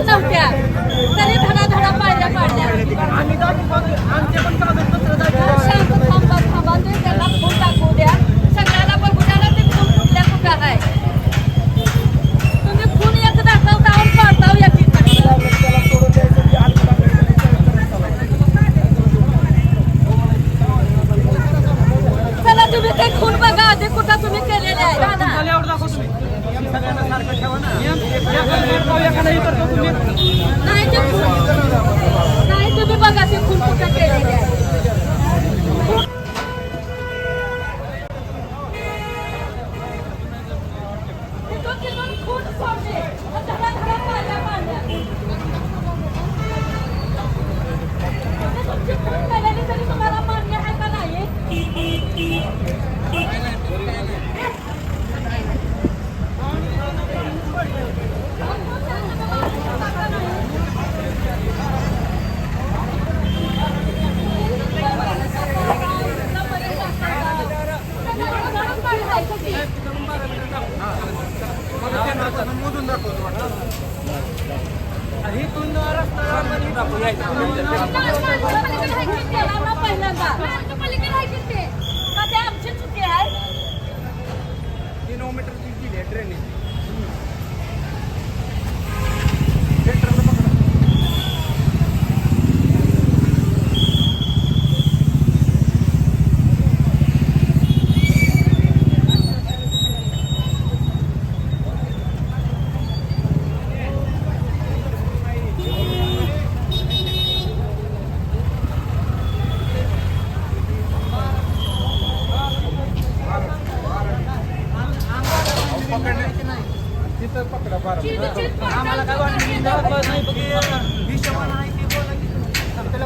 नव्हत्या तरी धडाधडा पायऱ्या पाडल्या. शांत थांबा ते त्याला खून टाकू द्या, सगळ्याला बघू द्या ना ते खून कुठल्या कुठं आहे. तुम्ही खून एक दाखवता आणि पाडताव एकीकडे. चला तुम्ही ते खून बघा आधी कुठं तुम्ही केलेले आहे. नाही तुम्ही बघा ते खून कुठं केलेले आहे. खून सोडले धडा पाडल्या पाडल्या. तुमची खून केलेली तरी तुम्हाला मान्य आहे का नाही? आमची चुकी आहे. 3 मीटर केली ट्रेनिंग. आम्हाला काय वाटत नाही बघ हिशोबाने आहे की बोला की त्याला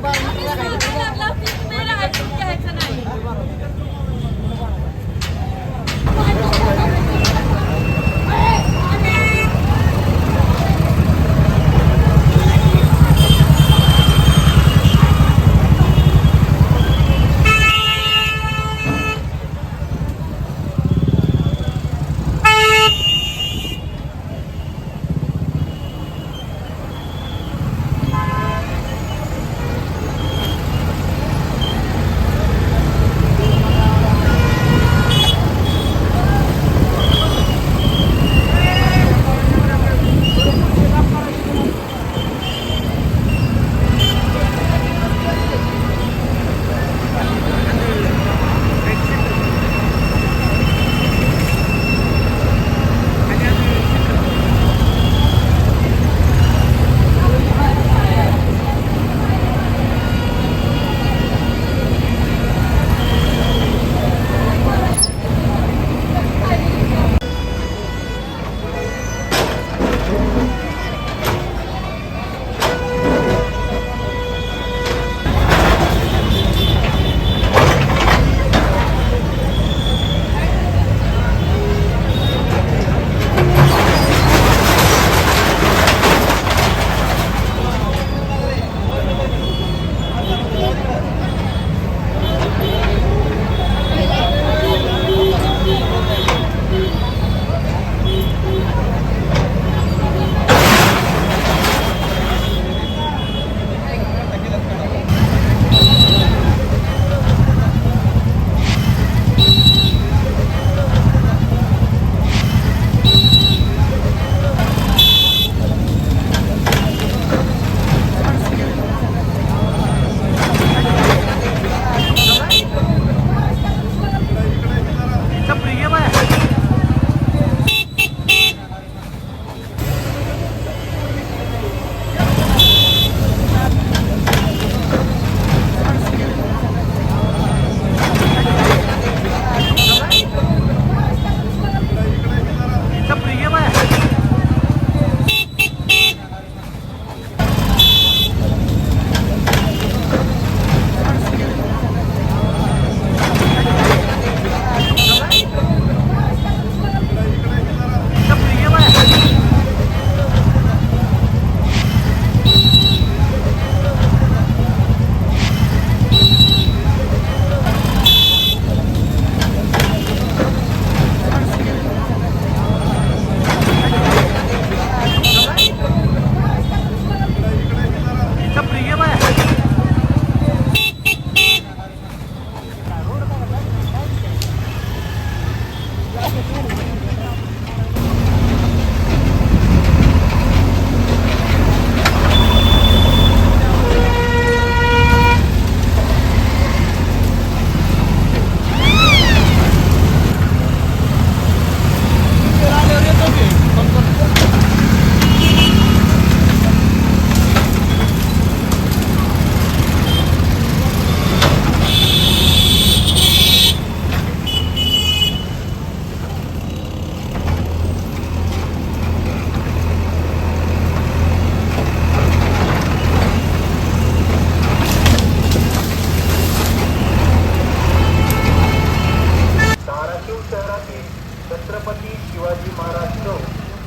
शिवाजी महाराज चौक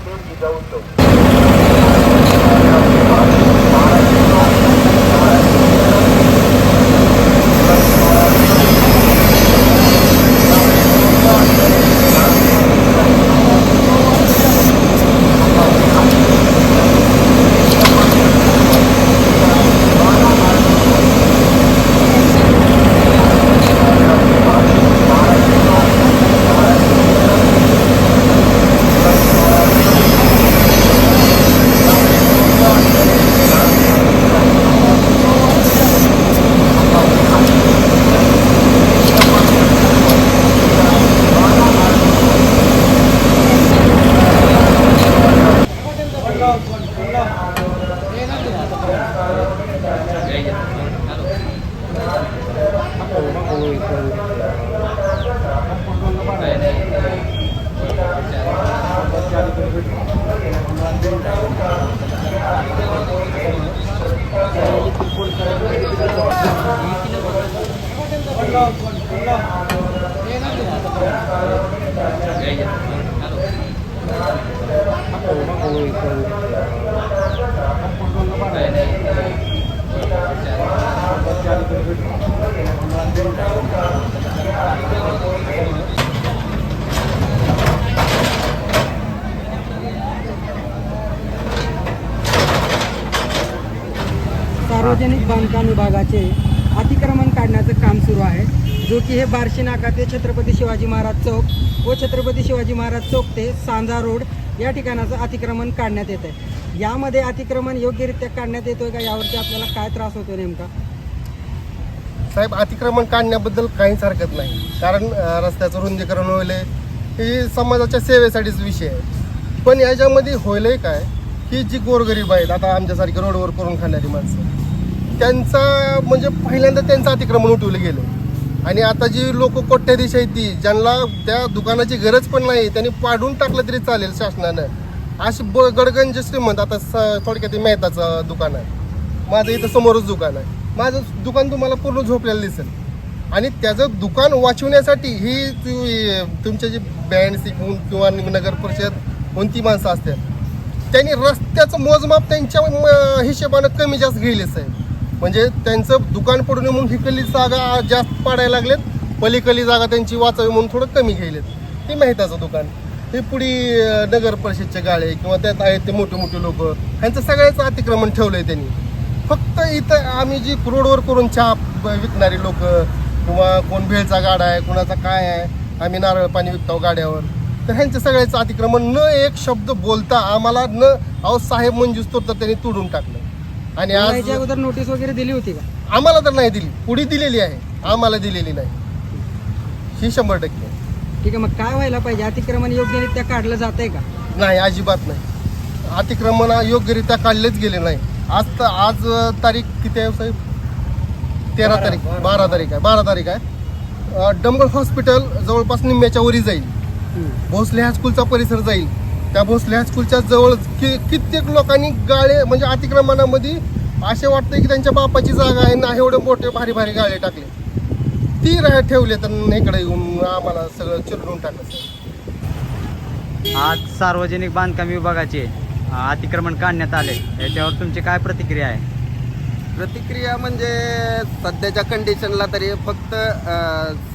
ते जिजाऊ चौक. सार्वजनिक बांधकाम विभागाचे अतिक्रमण काढण्याचं काम सुरू आहे, जो की हे बार्शी नाका ते छत्रपती शिवाजी महाराज चौक व छत्रपती शिवाजी महाराज चौक ते सांजा रोड या ठिकाणाचं अतिक्रमण काढण्यात येत आहे. यामध्ये अतिक्रमण योग्यरित्या काढण्यात येतोय का, यावरती आपल्याला काय त्रास होतो नेमका? साहेब, अतिक्रमण काढण्याबद्दल काहीच हरकत नाही, कारण रस्त्याचं रुंदीकरण होईल ही समाजाच्या सेवेसाठीच विषय आहे. पण याच्यामध्ये होईल काय की जी गोरगरीब आहेत, आता आमच्यासारखी रोडवर करून खाणारी माणसं, त्यांचा म्हणजे पहिल्यांदा त्यांचं अतिक्रमण उठवलं गेलं आणि आता जी लोक कोट्याधीश आहेत ती, ज्यांना त्या दुकानाची गरज पण नाही, त्यांनी पाडून टाकलं तरी चालेल शासनानं, अशी गडगंज श्रीमंत. आता थोडक्यात मेहताचं दुकान आहे, माझं इथं समोरच दुकान आहे, माझं दुकान तुम्हाला पूर्ण झोपलेलं दिसेल आणि त्याचं दुकान वाचवण्यासाठी ही तुमच्या जी बँड किंवा नगर परिषद कोणती माणसं असतात, त्यांनी रस्त्याचं मोजमाप त्यांच्या हिशोबानं कमी जास्त घेईलच आहे. म्हणजे त्यांचं दुकान पडून म्हणून हिकली जागा जास्त पाडायला लागलेत, पलीकडली जागा त्यांची वाचावी म्हणून थोडं कमी घ्यायलेत. ते मेहताचं दुकान, हे पुढे नगर परिषदचे गाळे किंवा त्यात आहेत ते मोठे मोठे लोक, ह्यांचं सगळ्याचं अतिक्रमण ठेवलं आहे त्यांनी. फक्त इथं आम्ही जी रोडवर करून चहा विकणारी लोक किंवा कोण भेळचा गाडा आहे, कोणाचा काय आहे, आम्ही नारळ पाणी विकतो गाड्यावर, तर ह्यांचं सगळ्याचं अतिक्रमण न एक शब्द बोलता आम्हाला अहो साहेब मंजूस तर त्यांनी तोडून टाकलं. आणि आज याच्या अगोदर नोटीस वगैरे दिली होती का? आम्हाला तर नाही दिली, पुढे दिलेली आहे, आम्हाला दिलेली नाही, ही 100%. ठीक आहे, मग काय व्हायला पाहिजे? अतिक्रमण योग्यरित्या काढलं जात आहे का? नाही, अजिबात नाही. अतिक्रमण योग्यरित्या काढलेच गेले नाही. आज तारीख किती आहे साहेब? 13 तारीख, 12 तारीख आहे, 12 तारीख आहे. डंबळ हॉस्पिटल जवळपास निम्म्याच्या वरी जाईल, भोसले हायस्कूलचा परिसर जाईल, त्या भोसले हायस्कूलच्या जवळ कित्येक लोकांनी गाळे म्हणजे अतिक्रमणामध्ये असे वाटतं की त्यांच्या बापाची जागा आहे ना, एवढे मोठे भारी भारी गाळे टाकले, ती ठेवले तर इकडे येऊन आम्हाला सगळं चिरडून टाकलं. आज सार्वजनिक बांधकाम विभागाचे अतिक्रमण काढण्यात आले, याच्यावर तुमची काय प्रतिक्रिया आहे? प्रतिक्रिया म्हणजे सध्याच्या कंडिशनला तरी फक्त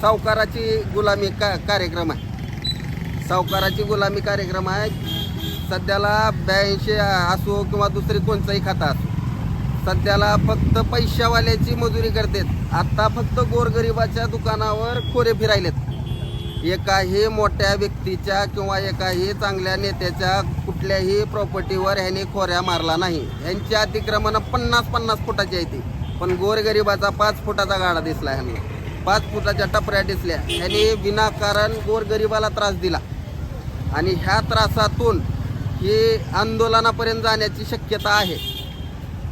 सावकाराची गुलामी कार्यक्रम आहे, सावकाराची गुलामी कार्यक्रम आहे. सध्याला 82 असो किंवा दुसरी कोणतंही खाता असो, सध्याला फक्त पैशावाल्याची मजुरी करतात. आता फक्त गोरगरिबाच्या दुकानावर खोरे फिरायलेत. एकाही मोठ्या व्यक्तीच्या किंवा एकाही चांगल्या नेत्याच्या कुठल्याही प्रॉपर्टीवर ह्यांनी खोऱ्या मारला नाही. ह्यांची अतिक्रमणं 50-50 फुटाची आहे ती, पण गोरगरिबाचा 5 फुटाचा गाडा दिसला ह्यांना, 5 फुटाच्या टपऱ्या दिसल्या. ह्यांनी विनाकारण गोरगरिबाला त्रास दिला आणि ह्या त्रासातून ही आंदोलनापर्यंत जाण्याची शक्यता आहे.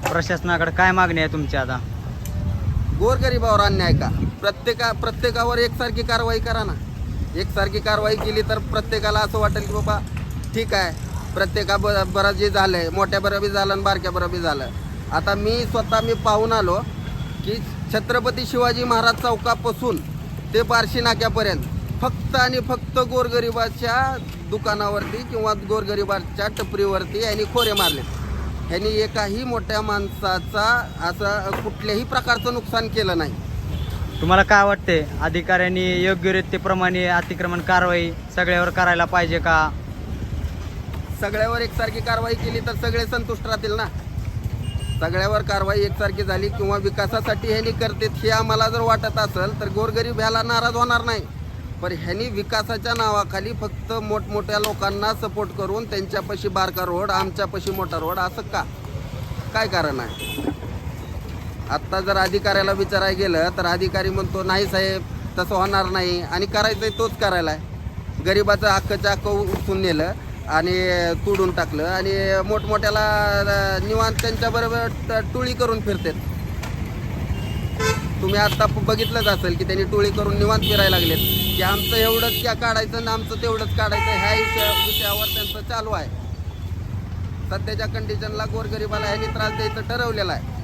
प्रशासनाकडे काय मागणी आहे तुमची आता? गोरगरिबावर अन्याय का? प्रत्येकावर एकसारखी कारवाई करा ना. एकसारखी कारवाई केली तर प्रत्येकाला असं वाटेल की बाबा ठीक आहे, बरं जे झालं आहे, मोठ्या बरं बी झालं आणि बारक्या बरं बी झालं. आता मी पाहून आलो की छत्रपती शिवाजी महाराज चौकापासून ते बार्शी नाक्यापर्यंत फक्त आणि फक्त गोरगरिबाच्या दुकानावरती किंवा गोरगरिबाच्या टपरीवरती ह्यांनी खोरे मारलेत. ह्यांनी एकाही मोठ्या माणसाचा असं कुठल्याही प्रकारचं नुकसान केलं नाही. तुम्हाला काय वाटते, अधिकाऱ्यांनी योग्यरीतीप्रमाणे अतिक्रमण कारवाई सगळ्यावर करायला पाहिजे का? सगळ्यावर एकसारखी कारवाई केली तर सगळे संतुष्ट राहतील ना. सगळ्यावर कारवाई एकसारखी झाली किंवा विकासासाठी ह्यांनी करतात हे आम्हाला जर वाटत असेल तर गोरगरीब ह्याला नाराज होणार नाही. पण ह्यांनी विकासाच्या नावाखाली फक्त मोठमोठ्या लोकांना सपोर्ट करून त्यांच्यापाशी बारका रोड, आमच्यापाशी मोठा रोड, असं का? काय कारण आहे? आत्ता जर अधिकाऱ्याला विचारायला गेलं तर अधिकारी म्हणतो नाही साहेब तसं होणार नाही, आणि करायचं आहे तोच करायला आहे. गरिबाचं हक्कच्या हक्क उचलून नेलं आणि तोडून टाकलं आणि मोठमोठ्याला निवांत त्यांच्याबरोबर टोळी करून फिरतात. तुम्ही आत्ता बघितलंच असेल की त्यांनी टोळी करून निवांत फिरायला लागलेत की आमचं एवढंच क्या काढायचं आणि आमचं तेवढंच काढायचं, ह्या विषयावर त्यांचं चालू आहे. सध्याच्या कंडिशनला गोरगरिबाला ह्यांनी त्रास द्यायचं ठरवलेलं आहे.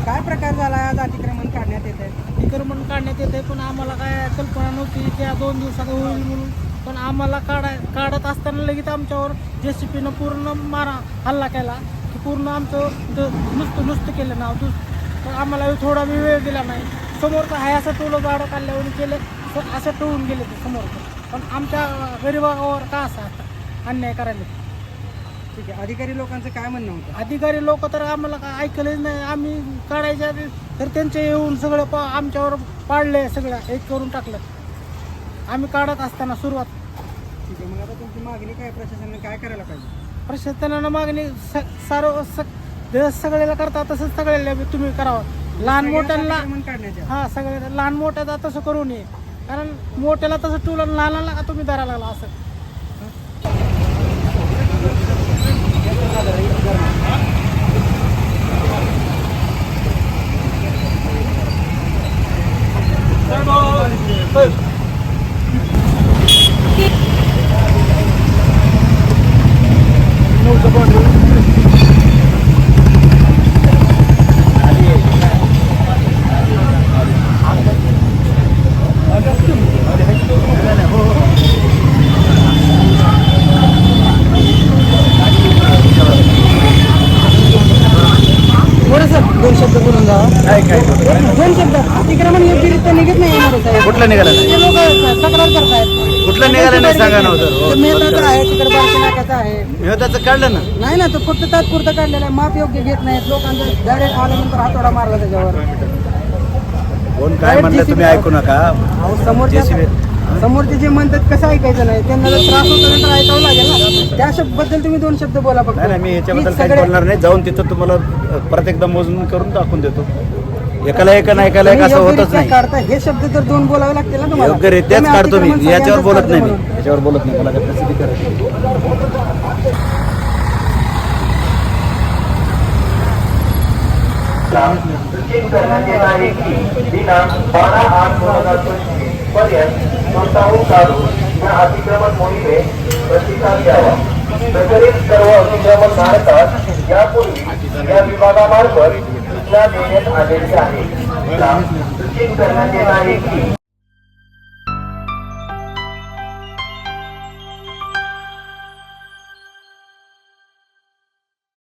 काय प्रकार झाला आज अतिक्रमण काढण्यात येत आहे? अतिक्रमण काढण्यात येत आहे, पण आम्हाला काय कल्पना नव्हती की या 2 दिवसात होईल म्हणून. पण आम्हाला काढत असताना लगेच आमच्यावर JCPनं पूर्ण हल्ला केला की पूर्ण आमचं नुसतं केलं नाव. तर आम्हाला थोडा वेळ दिला नाही. समोरचं आहे असं टोलं झाडं काढल्यावर केलं, असं टोळून गेले ते समोरचं. पण आमच्या गरिबावर का असा अन्याय करायला? ठीक आहे, अधिकारी लोकांचं काय म्हणणं होतं? अधिकारी लोक तर आम्हाला काय ऐकलेच नाही. आम्ही काढायच्या आधी तर त्यांचे येऊन सगळं आमच्यावर पाडले, सगळं एक करून टाकलं आम्ही काढत असताना सुरुवात. ठीक आहे, मग आता तुमची मागणी काय, प्रशासनाने काय करायला पाहिजे? प्रशासनानं मागणी सगळ्याला करता तसंच सगळ्याला तुम्ही करावं. लहान मोठ्यांना अतिक्रमण काढण्याच्या हां सगळ्या लहान मोठ्याचा तसं करू नये, कारण मोठ्याला तसं टुलं लहानाला का तुम्ही धरायला लागला असं. बरं सर, 2 शब्द बोलून जा. 2 शब्द. अतिक्रमण योग्यरित्या निघत नाही येणार साहेब. कुठलं निघालं? ते लोक तक्रार करतायत. कुठलं निघालं नाही सांगा ना सर. मेहताचं आहे, तिकडे बारशी नाक्याचं आहे. विरोधाचं काढलं ना. नाही ना, तो फक्त तात्पुरतं काढलेलं आहे. माप योग्य घेत नाहीत. लोकांचं डायरेक्ट आल्यानंतर हातोडा मारला त्याच्यावर. कोण काय म्हणलं तुम्ही ऐकू नका. अहो, समोरचे जे म्हणतात कसं ऐकायचं नाही. त्यांना जर त्रास होतो तर ऐकावं लागेल ना. त्या बद्दल तुम्ही 2 शब्द बोला फक्त. नाही मी याच्याबद्दल काही बोलणार नाही. जाऊन तिथं तुम्हाला परत एकदा मोजून करून दाखवून देतो. एकाला एक आणि ऐकायला एक असं होतच नाही. काढता हे शब्द तर 2 बोलावे लागतील ना तुम्हाला. योग्यरित्याच तुम्ही काढतो मी. अतिक्रमण याच्यावर बोलत नाही म्हणून. मी. याच्यावर बोलत नाही. मला काय प्रसिद्धी करायची. सूचित करण्यात येत आहे की दिनांक 12/8/2025 पर्यंत स्वतःहून काढून या अतिक्रमण मोहिमेस प्रतिसाद द्यावा. प्रचलित सर्व अतिक्रमण धारकास यापूर्वी या विभागामार्फत सूचना देण्यात आलेली आहे. सूचित करण्यात येत आहे की